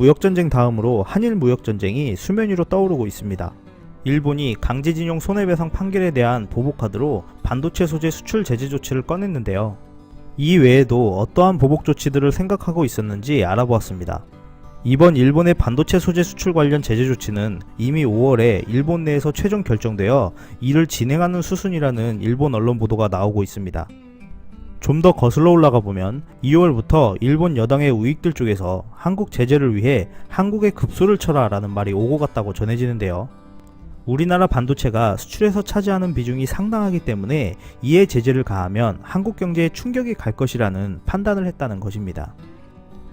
무역전쟁 다음으로 한일 무역전쟁이 수면 위로 떠오르고 있습니다. 일본이 강제징용 손해배상 판결에 대한 보복카드로 반도체 소재 수출 제재 조치를 꺼냈는데요. 이 외에도 어떠한 보복 조치들을 생각하고 있었는지 알아보았습니다. 이번 일본의 반도체 소재 수출 관련 제재 조치는 이미 5월에 일본 내에서 최종 결정되어 이를 진행하는 수순이라는 일본 언론 보도가 나오고 있습니다. 좀 더 거슬러 올라가 보면 2월부터 일본 여당의 우익들 쪽에서 한국 제재를 위해 한국에 급소를 쳐라 라는 말이 오고 갔다고 전해지는데요. 우리나라 반도체가 수출에서 차지하는 비중이 상당하기 때문에 이에 제재를 가하면 한국 경제에 충격이 갈 것이라는 판단을 했다는 것입니다.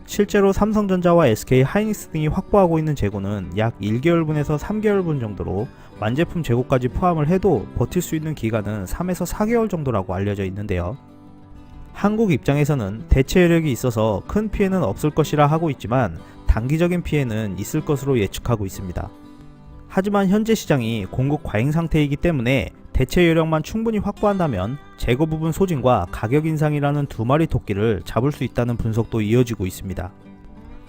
실제로 삼성전자와 SK 하이닉스 등이 확보하고 있는 재고는 약 1개월분에서 3개월분 정도로 완제품 재고까지 포함을 해도 버틸 수 있는 기간은 3에서 4개월 정도라고 알려져 있는데요. 한국 입장에서는 대체 여력이 있어서 큰 피해는 없을 것이라 하고 있지만 단기적인 피해는 있을 것으로 예측하고 있습니다. 하지만 현재 시장이 공급 과잉 상태이기 때문에 대체 여력만 충분히 확보한다면 재고 부분 소진과 가격 인상이라는 두 마리 토끼를 잡을 수 있다는 분석도 이어지고 있습니다.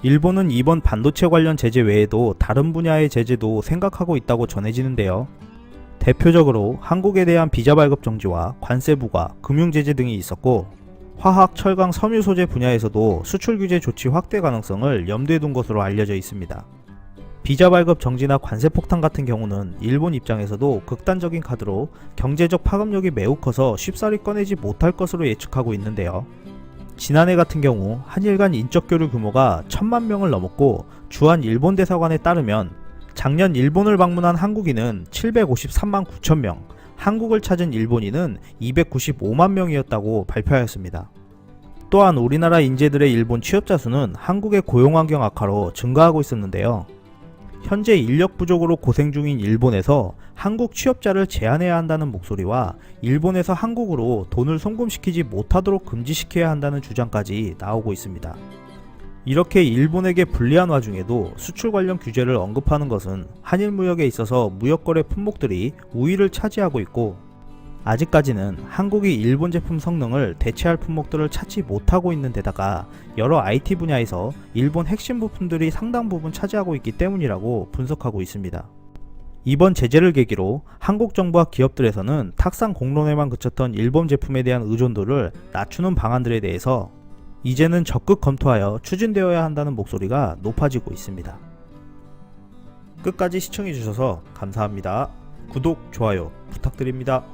일본은 이번 반도체 관련 제재 외에도 다른 분야의 제재도 생각하고 있다고 전해지는데요. 대표적으로 한국에 대한 비자 발급 정지와 관세 부과, 금융 제재 등이 있었고 화학, 철강, 섬유 소재 분야에서도 수출 규제 조치 확대 가능성을 염두에 둔 것으로 알려져 있습니다. 비자 발급 정지나 관세 폭탄 같은 경우는 일본 입장에서도 극단적인 카드로 경제적 파급력이 매우 커서 쉽사리 꺼내지 못할 것으로 예측하고 있는데요. 지난해 같은 경우 한일 간 인적 교류 규모가 1000만 명을 넘었고 주한 일본 대사관에 따르면 작년 일본을 방문한 한국인은 753만 9천 명, 한국을 찾은 일본인은 295만 명이었다고 발표하였습니다. 또한 우리나라 인재들의 일본 취업자 수는 한국의 고용환경 악화로 증가하고 있었는데요. 현재 인력 부족으로 고생 중인 일본에서 한국 취업자를 제한해야 한다는 목소리와 일본에서 한국으로 돈을 송금시키지 못하도록 금지시켜야 한다는 주장까지 나오고 있습니다. 이렇게 일본에게 불리한 와중에도 수출 관련 규제를 언급하는 것은 한일 무역에 있어서 무역거래 품목들이 우위를 차지하고 있고 아직까지는 한국이 일본 제품 성능을 대체할 품목들을 찾지 못하고 있는 데다가 여러 IT 분야에서 일본 핵심 부품들이 상당 부분 차지하고 있기 때문이라고 분석하고 있습니다. 이번 제재를 계기로 한국 정부와 기업들에서는 탁상 공론에만 그쳤던 일본 제품에 대한 의존도를 낮추는 방안들에 대해서 이제는 적극 검토하여 추진되어야 한다는 목소리가 높아지고 있습니다. 끝까지 시청해주셔서 감사합니다. 구독, 좋아요 부탁드립니다.